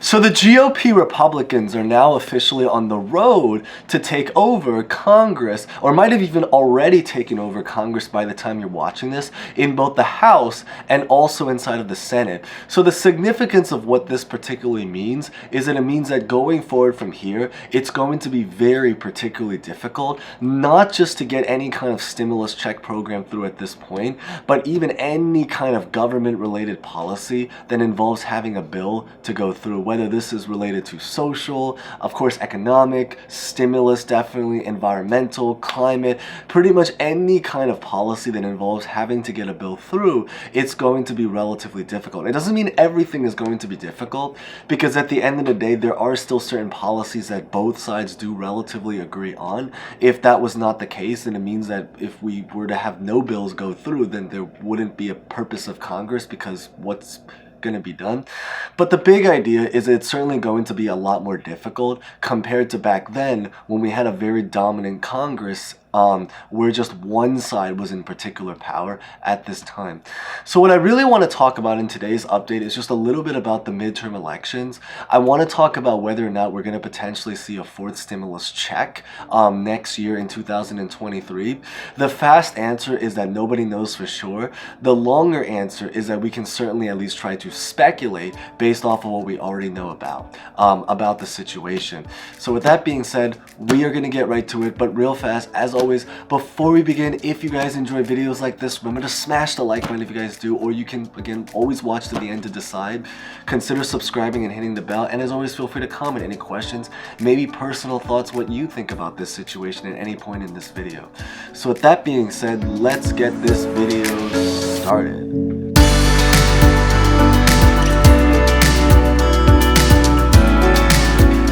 So the GOP Republicans are now officially on the road to take over Congress, or might have even already taken over Congress by the time you're watching this, in both the House and also inside of the Senate. So the significance of what this particularly means is that it means that going forward from here, it's going to be very particularly difficult, not just to get any kind of stimulus check program through at this point, but even any kind of government-related policy that involves having a bill to go through, whether this is related to social, of course economic, stimulus definitely, environmental, climate, pretty much any kind of policy that involves having to get a bill through, it's going to be relatively difficult. It doesn't mean everything is going to be difficult, because at the end of the day, there are still certain policies that both sides do relatively agree on. If that was not the case, then it means that if we were to have no bills go through, then there wouldn't be a purpose of Congress, because what's going to be done. But the big idea is it's certainly going to be a lot more difficult compared to back then when we had a very dominant Congress where just one side was in particular power at this time. So what I really want to talk about in today's update is just a little bit about the midterm elections. I want to talk about whether or not we're going to potentially see a fourth stimulus check next year in 2023. The fast answer is that nobody knows for sure. The longer answer is that we can certainly at least try to speculate based off of what we already know about the situation. So with that being said, we are going to get right to it, but real fast, as always, before we begin, if you guys enjoy videos like this, remember to smash the like button if you guys do, or you can, again, always watch to the end to decide. Consider subscribing and hitting the bell, and as always, feel free to comment any questions, maybe personal thoughts, what you think about this situation at any point in this video. So with that being said, let's get this video started.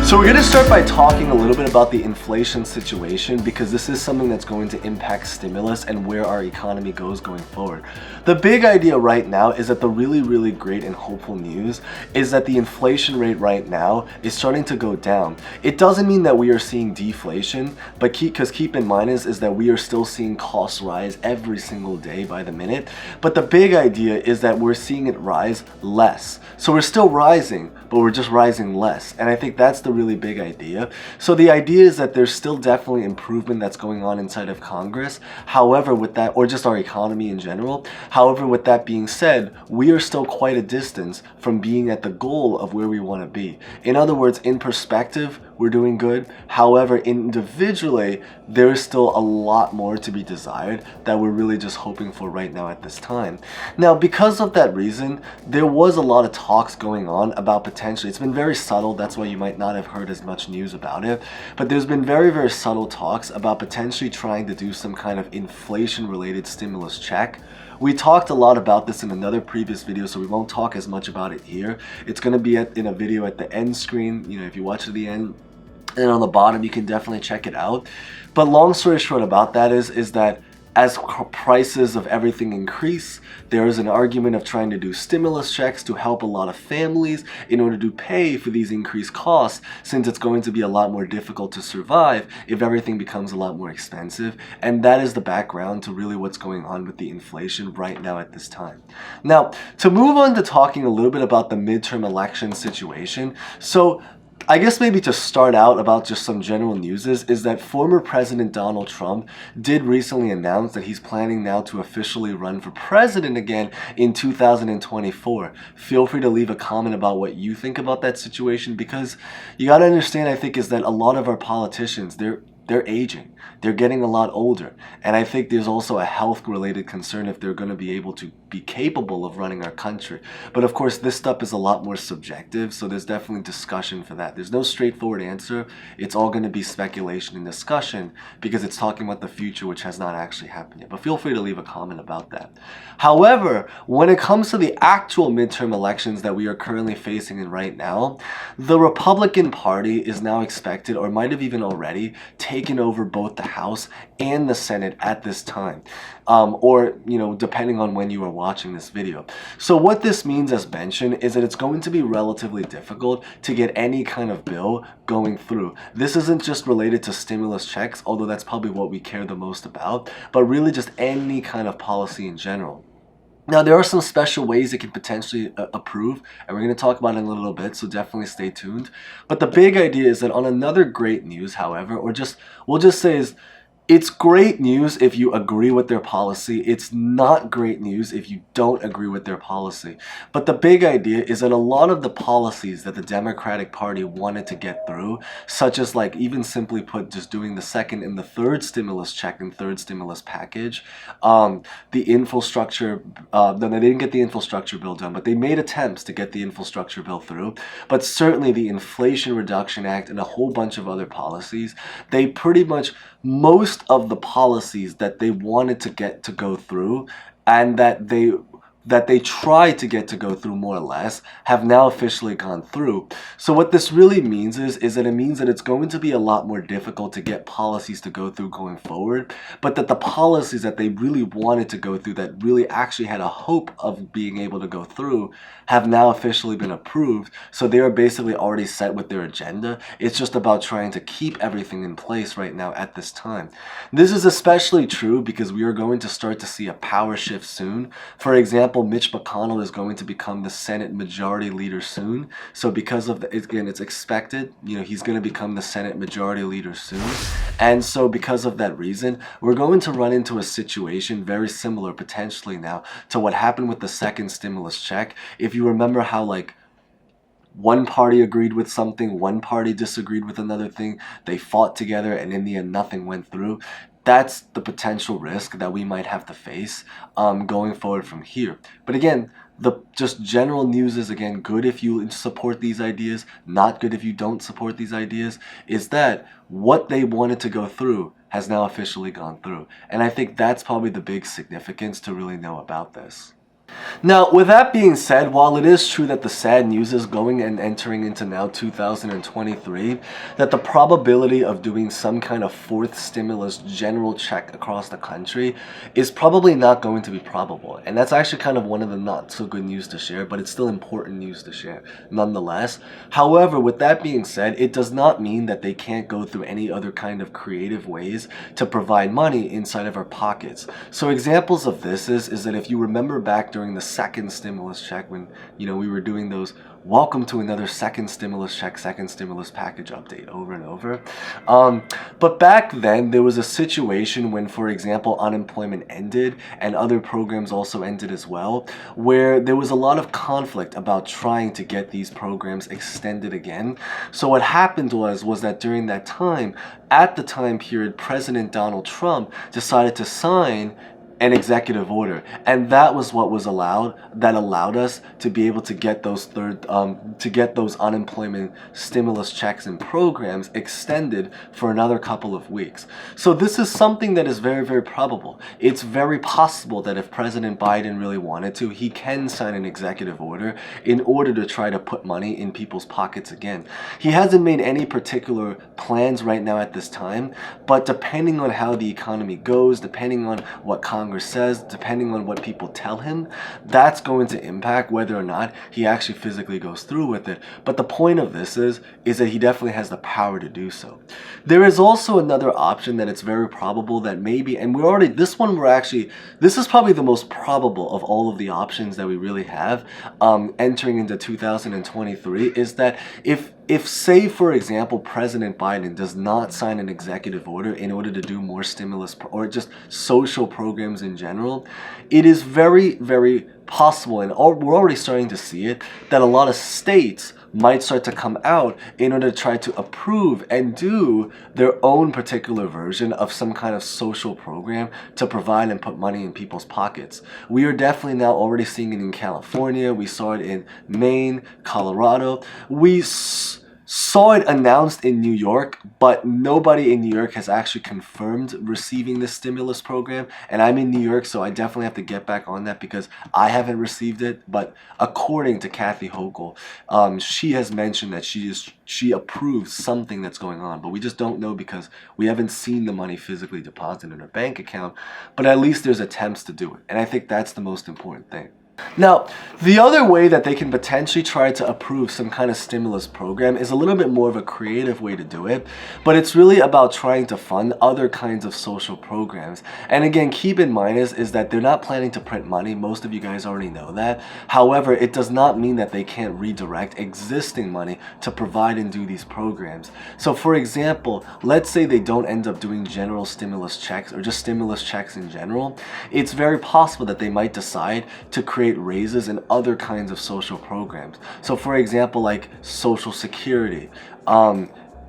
So we're going to start by talking a little bit about the inflation situation, because this is something that's going to impact stimulus and where our economy goes going forward. The big idea right now is that the really great and hopeful news is that the inflation rate right now is starting to go down. It doesn't mean that we are seeing deflation, but keep in mind is that we are still seeing costs rise every single day by the minute. But the big idea is that we're seeing it rise less. So we're still rising, but we're just rising less. And I think that's the really big idea. So the idea is that there's still definitely improvement that's going on inside of Congress. However, with that, or just our economy in general. However, with that being said, we are still quite a distance from being at the goal of where we want to be. In other words, in perspective, we're doing good. However, individually, there is still a lot more to be desired that we're really just hoping for right now at this time. Now, because of that reason, there was a lot of talks going on about potentially, it's been very subtle, that's why you might not have heard as much news about it, but there's been very subtle talks about potentially trying to do some kind of inflation-related stimulus check. We talked a lot about this in another previous video, so we won't talk as much about it here. It's going to be in a video at the end screen, if you watch to the end. And on the bottom, you can definitely check it out. But long story short about that is that as prices of everything increase, there is an argument of trying to do stimulus checks to help a lot of families in order to pay for these increased costs, since it's going to be a lot more difficult to survive if everything becomes a lot more expensive. And that is the background to really what's going on with the inflation right now at this time. Now, to move on to talking a little bit about the midterm election situation. So I guess maybe to start out about just some general news is that former President Donald Trump did recently announce that he's planning now to officially run for president again in 2024. Feel free to leave a comment about what you think about that situation, because you got to understand, I think, is that a lot of our politicians, they're aging. They're getting a lot older. And I think there's also a health-related concern if they're going to be able to be capable of running our country. But of course, this stuff is a lot more subjective, so there's definitely discussion for that. There's no straightforward answer. It's all going to be speculation and discussion, because it's talking about the future, which has not actually happened yet. But feel free to leave a comment about that. However, when it comes to the actual midterm elections that we are currently facing in right now, the Republican Party is now expected, or might have even already, taken over both the House and the Senate at this time, or depending on when you are watching this video. So what this means, as mentioned, is that it's going to be relatively difficult to get any kind of bill going through. This isn't just related to stimulus checks, although that's probably what we care the most about, but really just any kind of policy in general. Now, there are some special ways it can potentially approve, and we're going to talk about it in a little bit, so definitely stay tuned. But the big idea is that on another great news, however, or just we'll just say is it's great news if you agree with their policy. It's not great news if you don't agree with their policy. But the big idea is that a lot of the policies that the Democratic Party wanted to get through, such as like even simply put, just doing the second and the third stimulus check and third stimulus package, the infrastructure, no, they didn't get the infrastructure bill done, but they made attempts to get the infrastructure bill through. But certainly the Inflation Reduction Act and a whole bunch of other policies, they pretty much most of the policies that they wanted to get to go through and that they tried to get to go through more or less have now officially gone through. So what this really means is that it means that it's going to be a lot more difficult to get policies to go through going forward, but that the policies that they really wanted to go through, that really actually had a hope of being able to go through, have now officially been approved. So they are basically already set with their agenda. It's just about trying to keep everything in place right now at this time. This is especially true because we are going to start to see a power shift soon. For example, Mitch McConnell is going to become the Senate Majority Leader soon. So because of again, it's expected, he's going to become the Senate Majority Leader soon. And so because of that reason, we're going to run into a situation very similar potentially now to what happened with the second stimulus check. If you remember how like one party agreed with something, one party disagreed with another thing, they fought together, and in the end nothing went through. That's the potential risk that we might have to face going forward from here. But again, the just general news is, again, good if you support these ideas, not good if you don't support these ideas, is that what they wanted to go through has now officially gone through. And I think that's probably the big significance to really know about this. Now, with that being said, while it is true that the sad news is going and entering into now 2023, that the probability of doing some kind of fourth stimulus general check across the country is probably not going to be probable. And that's actually kind of one of the not so good news to share, but it's still important news to share nonetheless. However, with that being said, it does not mean that they can't go through any other kind of creative ways to provide money inside of our pockets. So examples of this is that if you remember back during the second stimulus check when we were doing those welcome to another second stimulus check, second stimulus package update over and over. But back then there was a situation when, for example, unemployment ended and other programs also ended as well, where there was a lot of conflict about trying to get these programs extended again. So what happened was that during that time, at the time period, President Donald Trump decided to sign an executive order, and that was what was allowed us to be able to get those unemployment stimulus checks and programs extended for another couple of weeks. So this is something that is very, very probable. It's very possible that if President Biden really wanted to, he can sign an executive order in order to try to put money in people's pockets again. He hasn't made any particular plans right now at this time, but depending on how the economy goes, depending on what Congress says, depending on what people tell him, that's going to impact whether or not he actually physically goes through with it. But the point of this is that he definitely has the power to do so. There is also another option that it's very probable that maybe, and this is probably the most probable of all of the options that we really have entering into 2023, is that if say, for example, President Biden does not sign an executive order in order to do more stimulus or just social programs in general, it is very, very possible, and we're already starting to see it, that a lot of states might start to come out in order to try to approve and do their own particular version of some kind of social program to provide and put money in people's pockets. We are definitely now already seeing it in California. We saw it in Maine, Colorado. We saw it announced in New York, but nobody in New York has actually confirmed receiving this stimulus program. And I'm in New York, so I definitely have to get back on that because I haven't received it. But according to Kathy Hochul, she has mentioned that she approves something that's going on, but we just don't know because we haven't seen the money physically deposited in her bank account. But at least there's attempts to do it, and I think that's the most important thing. Now, the other way that they can potentially try to approve some kind of stimulus program is a little bit more of a creative way to do it, but it's really about trying to fund other kinds of social programs. And again, keep in mind is that they're not planning to print money. Most of you guys already know that. However, it does not mean that they can't redirect existing money to provide and do these programs. So for example, let's say they don't end up doing general stimulus checks or just stimulus checks in general. It's very possible that they might decide to create raises in other kinds of social programs. So for example, like Social Security,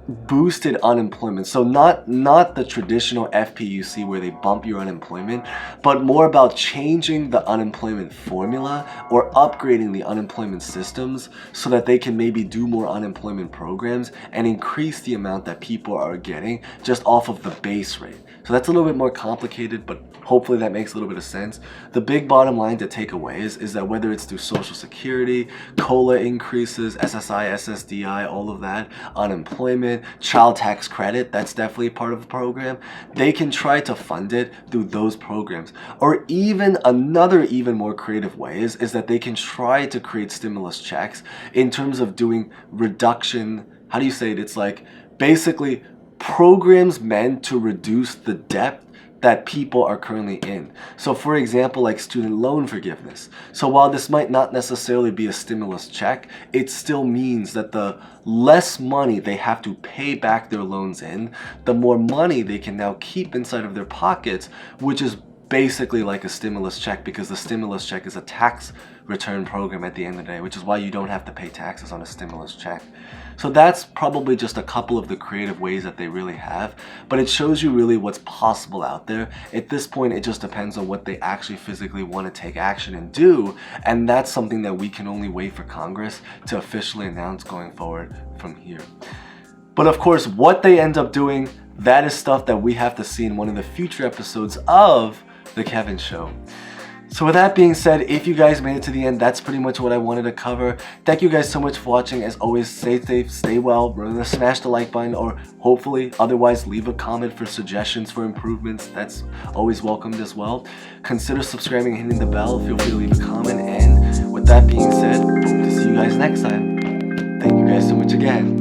boosted unemployment. So not the traditional FPUC where they bump your unemployment, but more about changing the unemployment formula or upgrading the unemployment systems so that they can maybe do more unemployment programs and increase the amount that people are getting just off of the base rate. So that's a little bit more complicated, but hopefully that makes a little bit of sense. The big bottom line to take away is that whether it's through Social Security, COLA increases, SSI, SSDI, all of that, unemployment, child tax credit, that's definitely part of the program. They can try to fund it through those programs. Or even another even more creative way is that they can try to create stimulus checks in terms of doing reduction, how do you say it? It's like basically programs meant to reduce the debt that people are currently in. So for example, like student loan forgiveness. So while this might not necessarily be a stimulus check, it still means that the less money they have to pay back their loans in, the more money they can now keep inside of their pockets, which is basically like a stimulus check, because the stimulus check is a tax return program at the end of the day, which is why you don't have to pay taxes on a stimulus check. So that's probably just a couple of the creative ways that they really have, but it shows you really what's possible out there. At this point, it just depends on what they actually physically want to take action and do, and that's something that we can only wait for Congress to officially announce going forward from here. But of course, what they end up doing, that is stuff that we have to see in one of the future episodes of The Kevin Show. So with that being said, if you guys made it to the end, that's pretty much what I wanted to cover. Thank you guys so much for watching. As always, stay safe, stay well. Remember to smash the like button, or hopefully otherwise leave a comment for suggestions for improvements. That's always welcomed as well. Consider subscribing and hitting the bell. Feel free to leave a comment. And with that being said, hope to see you guys next time. Thank you guys so much again.